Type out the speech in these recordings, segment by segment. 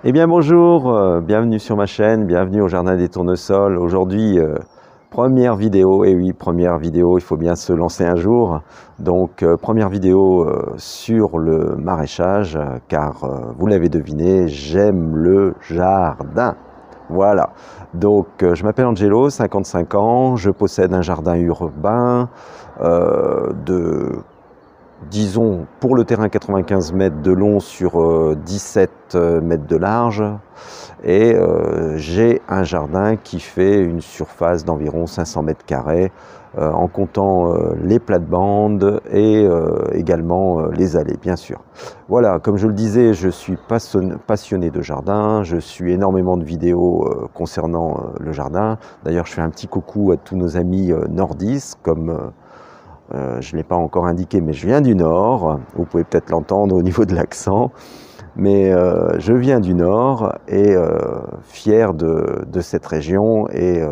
Eh bien bonjour, bienvenue sur ma chaîne, bienvenue au Jardin des Tournesols. Aujourd'hui, première vidéo, et oui, première vidéo, il faut bien se lancer un jour. Donc, première vidéo sur le maraîchage, car vous l'avez deviné, j'aime le jardin. Voilà, donc je m'appelle Angelo, 55 ans, je possède un jardin urbain disons, pour le terrain 95 mètres de long sur 17 mètres de large. Et j'ai un jardin qui fait une surface d'environ 500 mètres carrés en comptant les plates-bandes et également les allées, bien sûr. Voilà, comme je le disais, je suis passionné de jardin, je suis énormément de vidéos concernant le jardin. D'ailleurs, je fais un petit coucou à tous nos amis nordistes, comme je ne l'ai pas encore indiqué, mais je viens du Nord. Vous pouvez peut-être l'entendre au niveau de l'accent. Mais je viens du Nord et fier de cette région. Et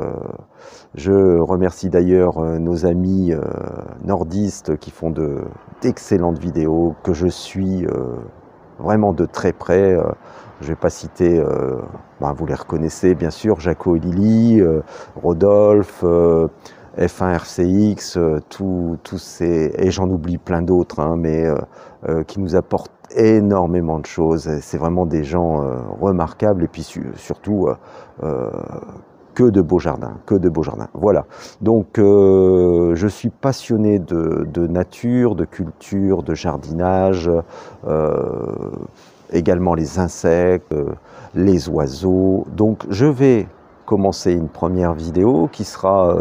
je remercie d'ailleurs nos amis nordistes qui font d'excellentes vidéos, que je suis vraiment de très près. Je ne vais pas citer, vous les reconnaissez bien sûr, Jaco et Lily, Rodolphe, F1 RCX, tous ces, et j'en oublie plein d'autres, hein, mais qui nous apportent énormément de choses. C'est vraiment des gens remarquables, et puis surtout que de beaux jardins, que de beaux jardins. Voilà, donc je suis passionné de nature, de culture, de jardinage, également les insectes, les oiseaux. Donc je vais commencer une première vidéo qui sera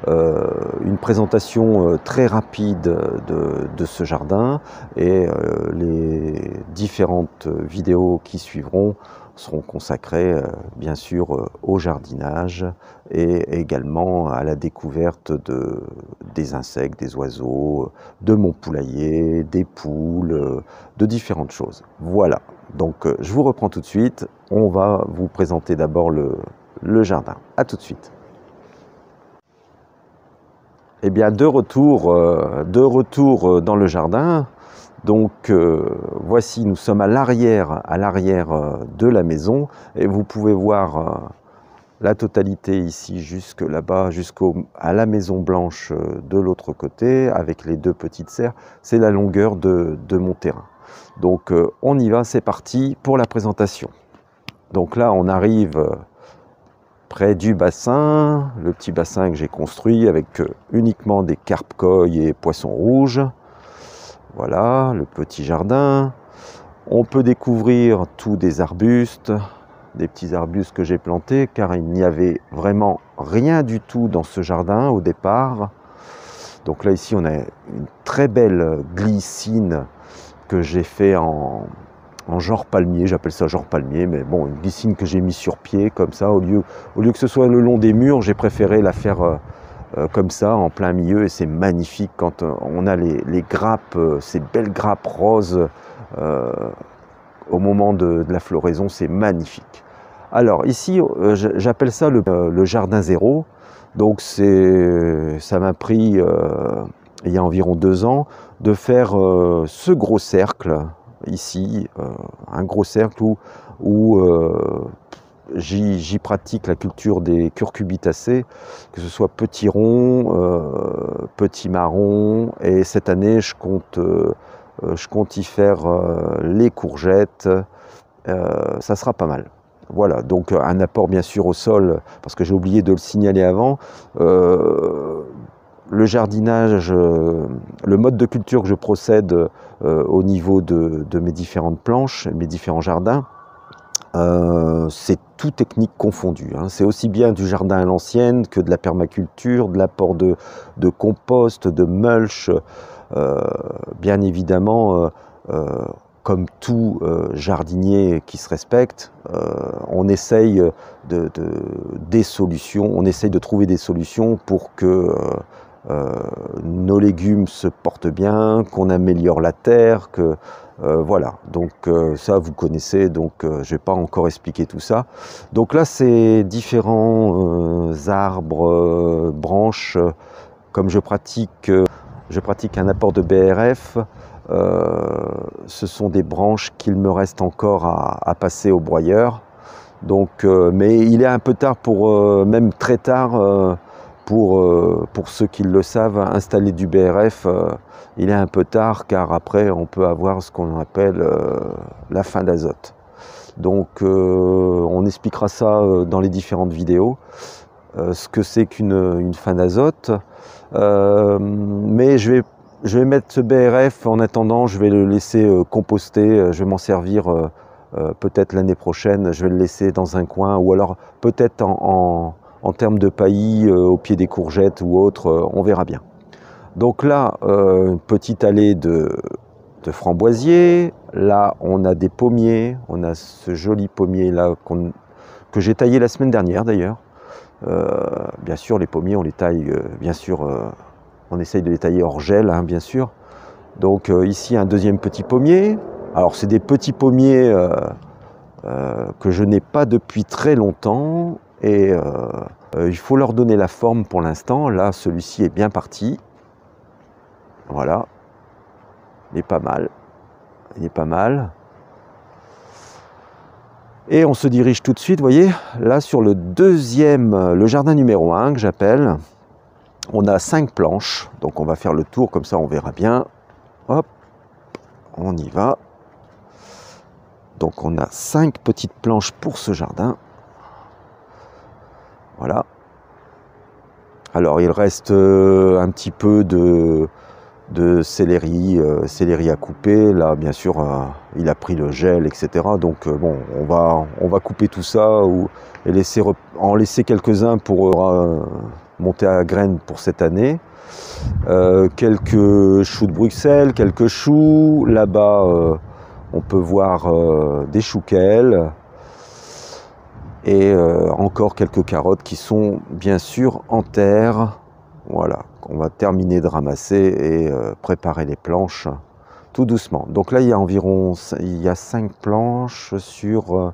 une présentation très rapide de ce jardin, et les différentes vidéos qui suivront seront consacrées bien sûr au jardinage et également à la découverte des insectes, des oiseaux, de mon poulailler, des poules, de différentes choses. Voilà, donc je vous reprends tout de suite. On va vous présenter d'abord le jardin. À tout de suite. Eh bien, de retour dans le jardin. Donc, voici, nous sommes à l'arrière de la maison, et vous pouvez voir la totalité ici jusque là-bas, jusqu'à la maison blanche de l'autre côté, avec les deux petites serres. C'est la longueur de mon terrain. Donc, on y va, c'est parti pour la présentation. Donc là, on arrive près du bassin, le petit bassin que j'ai construit avec uniquement des carpe-koi et poissons rouges. Voilà, le petit jardin. On peut découvrir tous des arbustes, des petits arbustes que j'ai plantés, car il n'y avait vraiment rien du tout dans ce jardin au départ. Donc là, ici, on a une très belle glycine que j'ai fait en genre palmier, j'appelle ça genre palmier, mais bon, une glycine que j'ai mis sur pied comme ça, au lieu que ce soit le long des murs, j'ai préféré la faire comme ça, en plein milieu, et c'est magnifique quand on a les grappes, ces belles grappes roses au moment de la floraison, c'est magnifique. Alors ici, j'appelle ça le jardin zéro, donc ça m'a pris, il y a environ 2 ans, de faire ce gros cercle, ici, un gros cercle où j'y pratique la culture des curcubitacées, que ce soit petits ronds, petits marrons, et cette année je compte y faire les courgettes, ça sera pas mal. Voilà, donc un apport bien sûr au sol, parce que j'ai oublié de le signaler avant. Le jardinage, le mode de culture que je procède au niveau de mes différentes planches, mes différents jardins, c'est tout technique confondue, hein. C'est aussi bien du jardin à l'ancienne que de la permaculture, de l'apport de compost, de mulch. Bien évidemment, comme tout jardinier qui se respecte, on essaye des solutions, on essaye de trouver des solutions pour que nos légumes se portent bien, qu'on améliore la terre, que voilà, donc ça vous connaissez, donc je ne vais pas encore expliquer tout ça. Donc là, c'est différents arbres, branches, comme je pratique un apport de BRF, ce sont des branches qu'il me reste encore à passer au broyeur. Donc, mais il est un peu tard pour, même très tard, pour ceux qui le savent, installer du BRF, il est un peu tard car après on peut avoir ce qu'on appelle la fin d'azote. Donc on expliquera ça dans les différentes vidéos, ce que c'est qu'une fin d'azote. Mais je vais mettre ce BRF en attendant, je vais le laisser composter, je vais m'en servir peut-être l'année prochaine, je vais le laisser dans un coin, ou alors peut-être en termes de paillis au pied des courgettes ou autre, on verra bien. Donc là, une petite allée de framboisiers. Là, on a des pommiers. On a ce joli pommier là que j'ai taillé la semaine dernière d'ailleurs. Bien sûr, les pommiers, on les taille, bien sûr, on essaye de les tailler hors gel, hein, bien sûr. Donc ici, un deuxième petit pommier. Alors, c'est des petits pommiers que je n'ai pas depuis très longtemps. Et il faut leur donner la forme pour l'instant. Là, celui-ci est bien parti. Voilà. Il est pas mal. Il est pas mal. Et on se dirige tout de suite, vous voyez, là sur le jardin numéro 1 que j'appelle. On a 5 planches. Donc on va faire le tour, comme ça on verra bien. Hop, on y va. Donc on a 5 petites planches pour ce jardin. Voilà. Alors il reste un petit peu de céleri, céleri à couper. Là, bien sûr, il a pris le gel, etc. Donc, bon, on va couper tout ça et en laisser quelques-uns pour monter à graines pour cette année. Quelques choux de Bruxelles, quelques choux. Là-bas, on peut voir des chouquelles. Et encore quelques carottes qui sont, bien sûr, en terre. Voilà, on va terminer de ramasser et préparer les planches tout doucement. Donc là, il y a 5 planches sur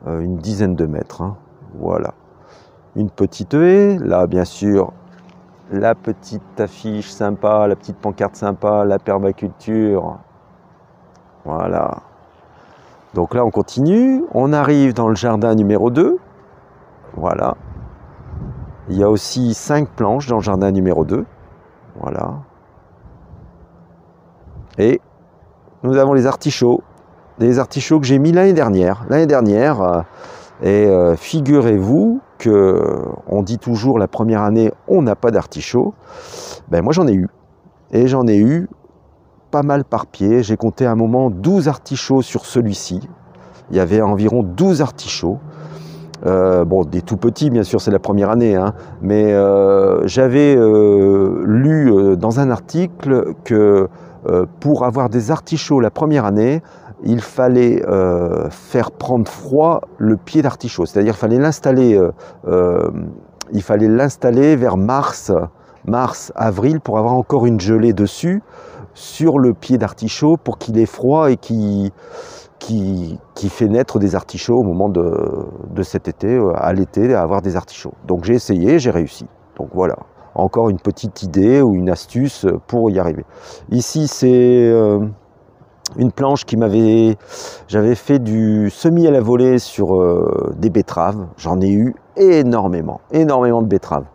une dizaine de mètres. Hein. Voilà. Une petite haie. Là, bien sûr, la petite affiche sympa, la petite pancarte sympa, la permaculture. Voilà. Donc là, on continue. On arrive dans le jardin numéro 2. Voilà. Il y a aussi 5 planches dans le jardin numéro 2. Voilà. Et nous avons les artichauts. Des artichauts que j'ai mis l'année dernière. Figurez-vous qu'on dit toujours la première année, on n'a pas d'artichauts. Ben moi j'en ai eu. Et j'en ai eu pas mal par pied. J'ai compté à un moment 12 artichauts sur celui-ci. Il y avait environ 12 artichauts. Bon, des tout petits, bien sûr, c'est la première année, hein, mais j'avais lu dans un article que pour avoir des artichauts la première année, il fallait faire prendre froid le pied d'artichaut, c'est-à-dire il fallait l'installer vers mars, avril, pour avoir encore une gelée dessus, sur le pied d'artichaut, pour qu'il ait froid et qui fait naître des artichauts au moment de cet été, à l'été, à avoir des artichauts. Donc j'ai essayé, j'ai réussi. Donc voilà, encore une petite idée ou une astuce pour y arriver. Ici, c'est une planche j'avais fait du semis à la volée sur des betteraves. J'en ai eu énormément de betteraves.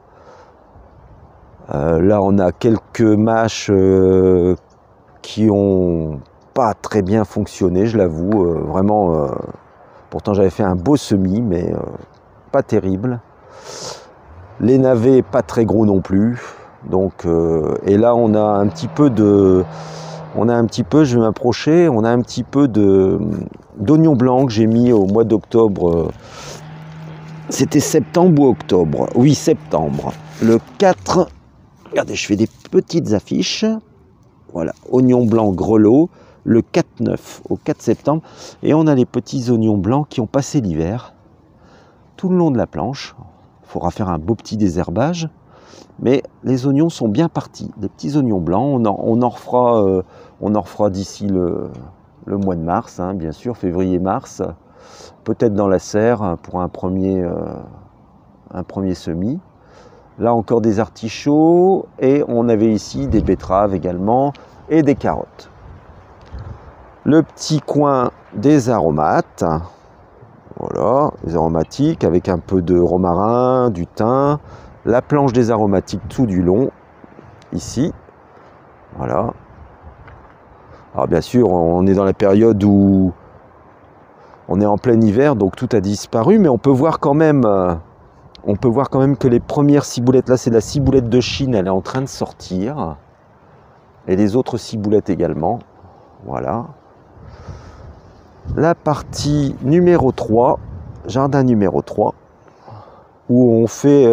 Là, on a quelques mâches qui ont pas très bien fonctionné, je l'avoue, vraiment. Pourtant, j'avais fait un beau semis, mais pas terrible. Les navets, pas très gros non plus. Donc, et là, on a un petit peu je vais m'approcher, on a un petit peu d'oignon blanc que j'ai mis au mois d'octobre. C'était septembre ou octobre? Oui, septembre. Le 4, regardez, je fais des petites affiches. Voilà, oignon blanc grelot, le 4-9 au 4 septembre. Et on a les petits oignons blancs qui ont passé l'hiver tout le long de la planche. Il faudra faire un beau petit désherbage. Mais les oignons sont bien partis. Les petits oignons blancs, on en refera d'ici le mois de mars, hein, bien sûr, février-mars. Peut-être dans la serre pour un premier semis. Là encore des artichauts et on avait ici des betteraves également et des carottes. le petit coin des aromates. Voilà, les aromatiques avec un peu de romarin, du thym, la planche des aromatiques tout du long, ici. Voilà. Alors bien sûr, on est dans la période où on est en plein hiver, donc tout a disparu, mais on peut voir quand même que les premières ciboulettes, là c'est la ciboulette de Chine, elle est en train de sortir. Et les autres ciboulettes également. Voilà. La partie numéro 3, jardin numéro 3, où on fait,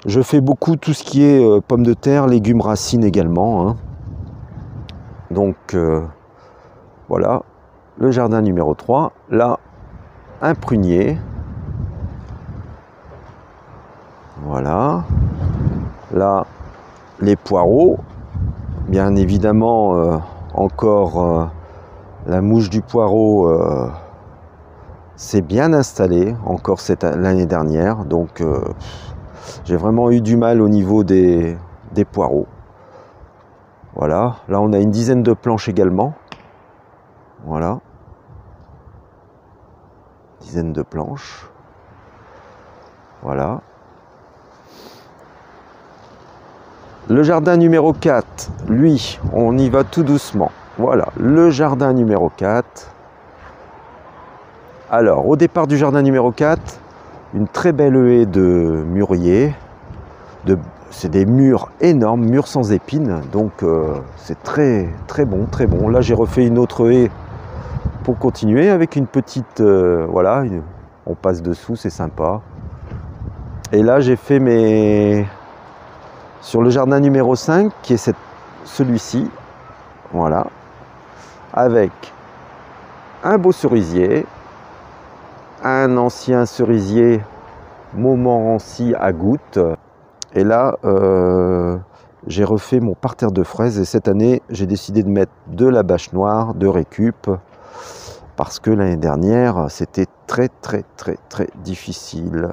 je fais beaucoup tout ce qui est pommes de terre, légumes, racines également. Hein. Donc voilà, le jardin numéro 3. Là, un prunier. Voilà. Là, les poireaux. Bien évidemment, encore la mouche du poireau s'est bien installée, encore l'année dernière. Donc, j'ai vraiment eu du mal au niveau des poireaux. Voilà. Là, on a une dizaine de planches également. Voilà. Dizaine de planches. Voilà. Le jardin numéro 4, lui, on y va tout doucement. Voilà, le jardin numéro 4. Alors, au départ du jardin numéro 4, une très belle haie de mûriers. C'est des mûres énormes, mûres sans épines. Donc, c'est très, très bon, très bon. Là, j'ai refait une autre haie pour continuer avec une petite... voilà, on passe dessous, c'est sympa. Et là, j'ai fait mes... Sur le jardin numéro 5, qui est celui-ci, voilà, avec un beau cerisier, un ancien cerisier Montmorency à gouttes, et là, j'ai refait mon parterre de fraises, et cette année, j'ai décidé de mettre de la bâche noire, de récup, parce que l'année dernière, c'était très, très, très, très difficile.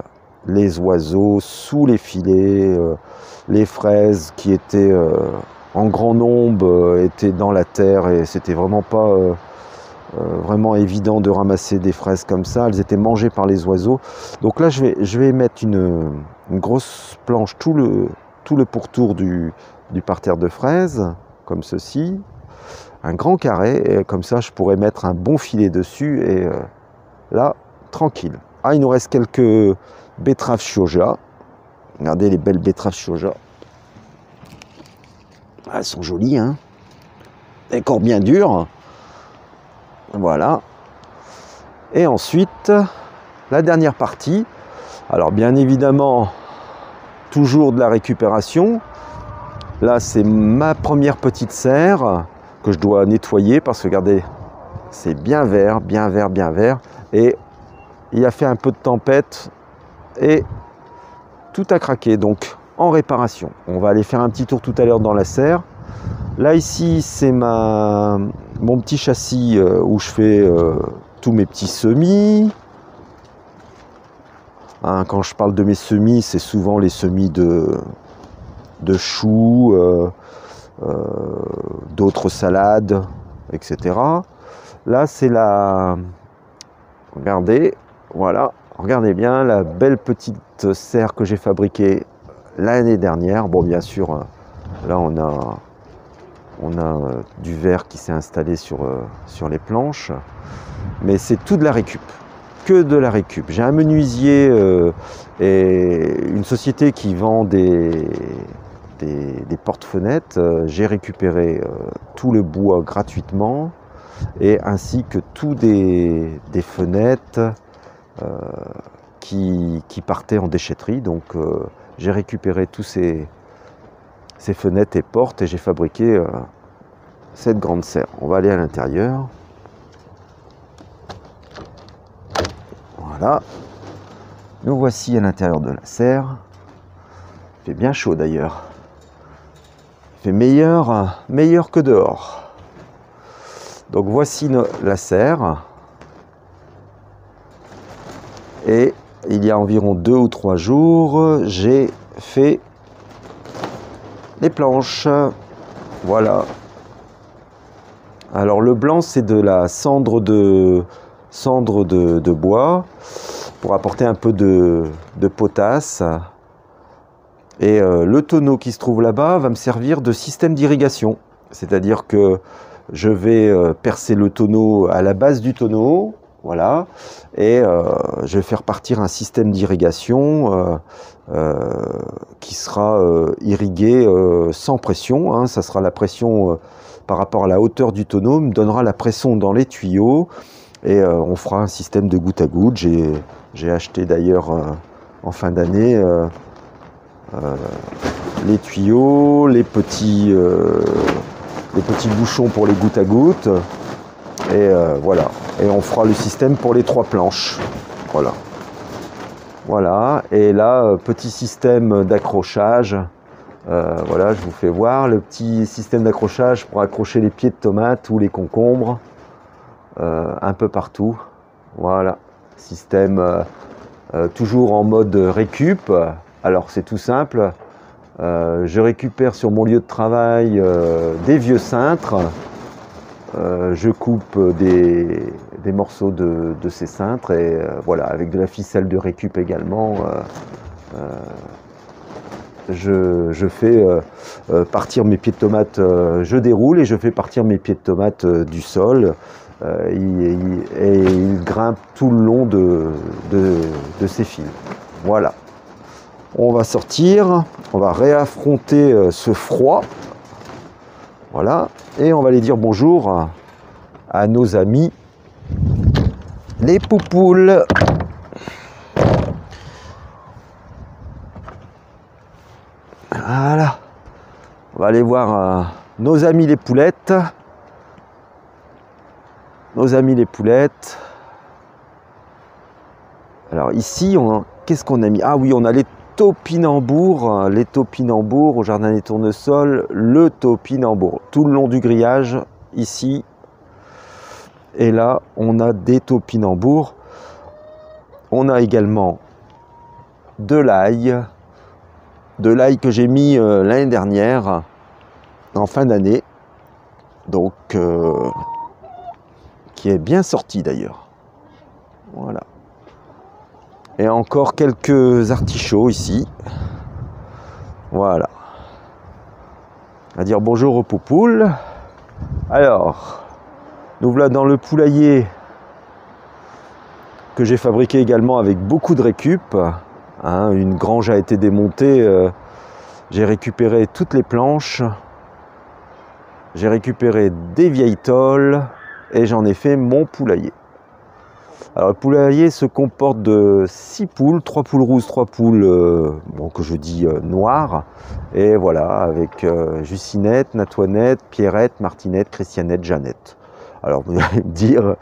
Les oiseaux sous les filets, les fraises qui étaient en grand nombre étaient dans la terre et c'était vraiment pas vraiment évident de ramasser des fraises comme ça. Elles étaient mangées par les oiseaux. Donc là, je vais mettre une grosse planche, tout le pourtour du parterre de fraises, comme ceci. Un grand carré, et comme ça, je pourrais mettre un bon filet dessus et là, tranquille. Ah, il nous reste quelques betteraves Chioggia. Regardez les belles betteraves Chioggia. Elles sont jolies, hein. Encore bien dures. Voilà. Et ensuite, la dernière partie. Alors, bien évidemment, toujours de la récupération. Là, c'est ma première petite serre que je dois nettoyer parce que, regardez, c'est bien vert, bien vert, bien vert. Et il a fait un peu de tempête et tout a craqué, donc en réparation. On va aller faire un petit tour tout à l'heure dans la serre. Là, ici, c'est mon petit châssis où je fais tous mes petits semis. Hein, quand je parle de mes semis, c'est souvent les semis de choux, d'autres salades, etc. Là, c'est regardez, voilà, regardez bien la belle petite serre que j'ai fabriquée l'année dernière. Bon, bien sûr, là, on a du verre qui s'est installé sur les planches, mais c'est tout de la récup, que de la récup. J'ai un menuisier et une société qui vend des porte-fenêtres. J'ai récupéré tout le bois gratuitement et ainsi que tous des fenêtres qui partaient en déchetterie. Donc j'ai récupéré tous ces fenêtres et portes et j'ai fabriqué cette grande serre. On va aller à l'intérieur. Voilà. Nous voici à l'intérieur de la serre. Il fait bien chaud d'ailleurs. Il fait meilleur que dehors. Donc voici la serre. Et il y a environ 2 ou 3 jours, j'ai fait les planches. Voilà. Alors le blanc, c'est de la cendre de bois pour apporter un peu de potasse. Et le tonneau qui se trouve là-bas va me servir de système d'irrigation. C'est-à-dire que je vais percer le tonneau à la base du tonneau, voilà, et je vais faire partir un système d'irrigation qui sera irrigué sans pression, hein. Ça sera la pression par rapport à la hauteur du tonneau, me donnera la pression dans les tuyaux, et on fera un système de goutte à goutte. J'ai acheté d'ailleurs en fin d'année les tuyaux, les petits bouchons pour les gouttes à gouttes, et voilà. Et on fera le système pour les 3 planches. Voilà. Voilà. Et là, petit système d'accrochage. Voilà, je vous fais voir le petit système d'accrochage pour accrocher les pieds de tomates ou les concombres un peu partout. Voilà. Système toujours en mode récup. Alors c'est tout simple. Je récupère sur mon lieu de travail des vieux cintres. Je coupe des morceaux de ces cintres, et voilà, avec de la ficelle de récup également, je fais partir mes pieds de tomates, je déroule et je fais partir mes pieds de tomates du sol, et ils grimpent tout le long de ces fils. Voilà. On va sortir, on va réaffronter ce froid. Voilà, et on va aller dire bonjour à nos amis les poupoules. Voilà, on va aller voir nos amis les poulettes. Nos amis les poulettes. Alors ici, qu'est-ce qu'on a mis? Ah oui, on a les topinambours au jardin des tournesols, le topinambour tout le long du grillage ici, et là on a des topinambours. On a également de l'ail que j'ai mis l'année dernière en fin d'année, donc qui est bien sorti d'ailleurs. Voilà. Et encore quelques artichauts ici. Voilà. On va dire bonjour aux poupoules. Alors, nous voilà dans le poulailler que j'ai fabriqué également avec beaucoup de récup. Hein, une grange a été démontée. J'ai récupéré toutes les planches. J'ai récupéré des vieilles tôles et j'en ai fait mon poulailler. Alors le poulailler se comporte de 6 poules, 3 poules rouges, 3 poules que je dis noires. Et voilà, avec Jucinette, Natoinette, Pierrette, Martinette, Christianette, Jeannette. Alors vous allez me dire,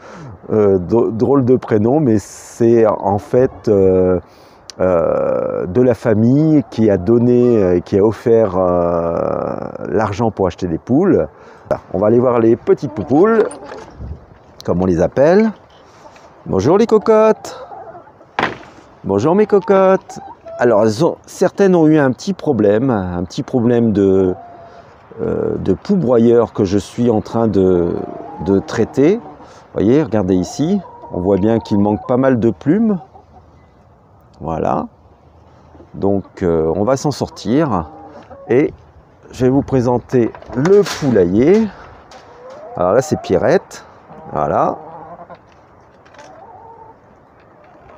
drôle de prénom, mais c'est en fait de la famille qui a donné, qui a offert l'argent pour acheter des poules. On va aller voir les petites poupoules, comme on les appelle. Bonjour les cocottes. Bonjour mes cocottes. Alors certaines ont eu un petit problème de poux-broyeur que je suis en train de traiter. Vous voyez, regardez ici, on voit bien qu'il manque pas mal de plumes. Voilà. Donc on va s'en sortir et je vais vous présenter le poulailler. Alors là c'est Pierrette. Voilà.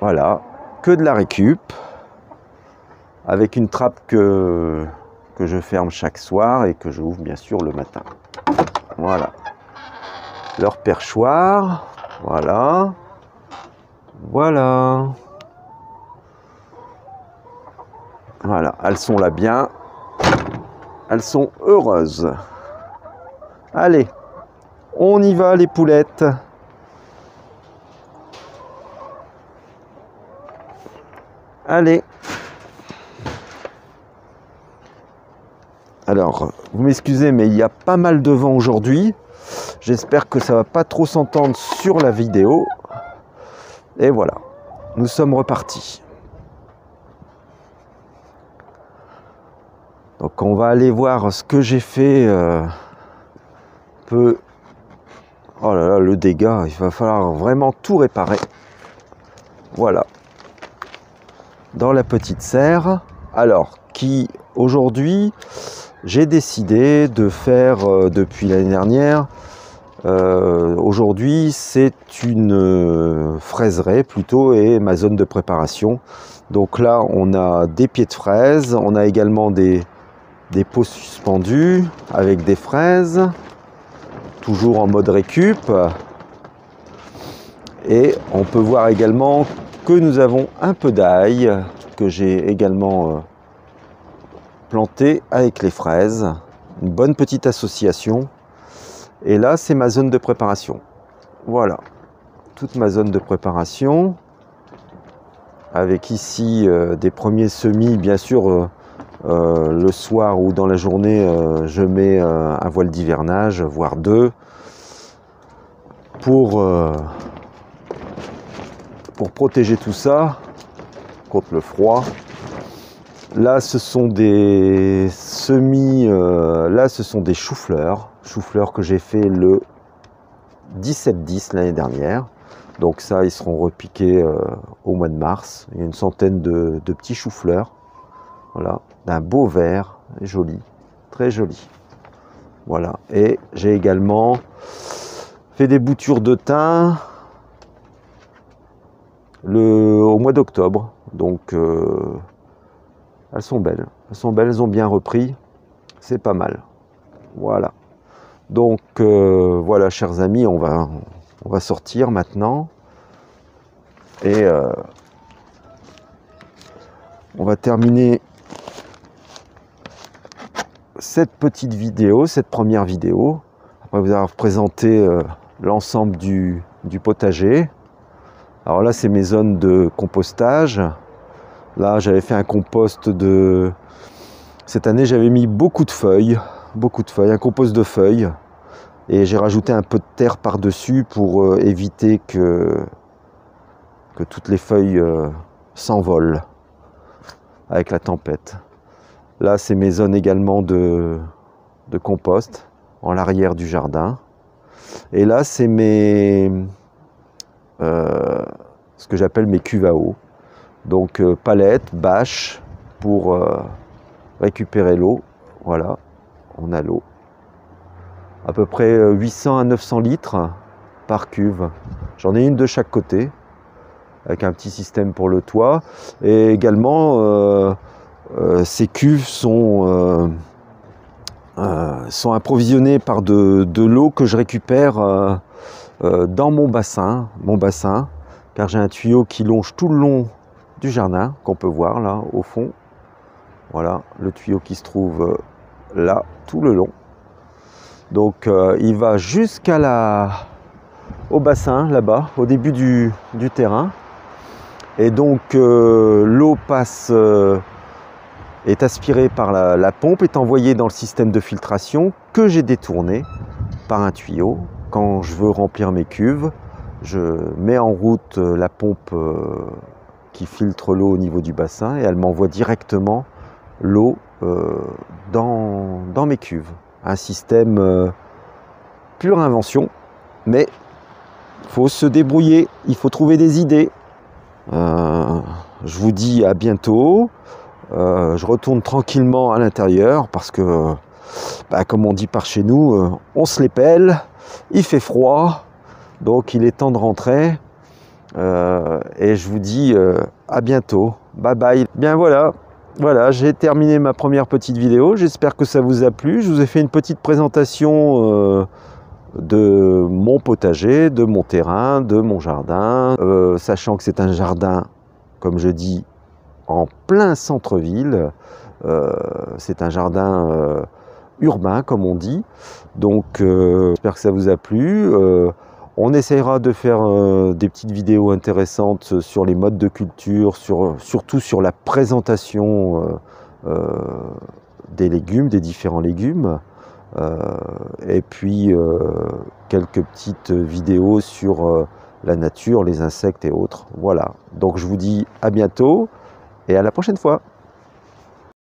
Voilà, que de la récup, avec une trappe que je ferme chaque soir et que je ouvre bien sûr le matin. Voilà. Leur perchoir, voilà. Voilà. Voilà, elles sont là bien. Elles sont heureuses. Allez, on y va les poulettes. Allez. Alors, vous m'excusez, mais il y a pas mal de vent aujourd'hui. J'espère que ça va pas trop s'entendre sur la vidéo. Et voilà, nous sommes repartis. Donc on va aller voir ce que j'ai fait peu Oh là là, le dégât, il va falloir vraiment tout réparer. Voilà. Dans la petite serre. Alors, qui aujourd'hui, j'ai décidé de faire depuis l'année dernière. Aujourd'hui, c'est une fraiserie plutôt et ma zone de préparation. Donc là, on a des pieds de fraises, on a également des pots suspendus avec des fraises, toujours en mode récup. Et on peut voir également que nous avons un peu d'ail que j'ai également planté avec les fraises. Une bonne petite association. Et là, c'est ma zone de préparation. Voilà, toute ma zone de préparation. Avec ici des premiers semis, bien sûr, le soir ou dans la journée, je mets un voile d'hivernage, voire deux, pour protéger tout ça contre le froid. Là, ce sont des semis, là, ce sont des choux-fleurs que j'ai fait le 17-10 l'année dernière. Donc ça, ils seront repiqués au mois de mars. Il y a une centaine de petits choux-fleurs. Voilà, d'un beau vert, joli, très joli. Voilà, et j'ai également fait des boutures de thym au mois d'octobre. Donc elles sont belles, elles ont bien repris. C'est pas mal. Voilà. Donc voilà, chers amis, on va sortir maintenant et on va terminer cette petite vidéo, cette première vidéo, après vous avoir présenté l'ensemble du potager. Alors là, c'est mes zones de compostage. Là, j'avais fait un compost de... Cette année, j'avais mis beaucoup de feuilles, un compost de feuilles. Et j'ai rajouté un peu de terre par-dessus pour éviter que toutes les feuilles s'envolent avec la tempête. Là, c'est mes zones également de compost en l'arrière du jardin. Et là, c'est ce que j'appelle mes cuves à eau. Donc palettes, bâches pour récupérer l'eau. Voilà, on a l'eau. À peu près 800 à 900 litres par cuve. J'en ai une de chaque côté, avec un petit système pour le toit. Et également, ces cuves sont approvisionnées par de l'eau que je récupère dans mon bassin, car j'ai un tuyau qui longe tout le long du jardin, qu'on peut voir là, au fond. Voilà, le tuyau qui se trouve là, tout le long. Donc il va au bassin, là-bas, au début du terrain. Et donc l'eau passe, est aspirée par la pompe, est envoyée dans le système de filtration que j'ai détourné par un tuyau. Quand je veux remplir mes cuves, je mets en route la pompe qui filtre l'eau au niveau du bassin et elle m'envoie directement l'eau dans mes cuves. Un système pure invention, mais il faut se débrouiller, il faut trouver des idées. Je vous dis à bientôt. Je retourne tranquillement à l'intérieur parce que, comme on dit par chez nous, on se les pèle, il fait froid, donc il est temps de rentrer. Et je vous dis à bientôt. Bye bye. Bien voilà. Voilà, j'ai terminé ma première petite vidéo, j'espère que ça vous a plu. Je vous ai fait une petite présentation de mon potager, de mon terrain, de mon jardin, sachant que c'est un jardin, comme je dis, en plein centre-ville. C'est un jardin urbain, comme on dit. Donc, j'espère que ça vous a plu. On essayera de faire des petites vidéos intéressantes sur les modes de culture, surtout sur la présentation des légumes, des différents légumes. Et puis quelques petites vidéos sur la nature, les insectes et autres. Voilà. Donc je vous dis à bientôt et à la prochaine fois.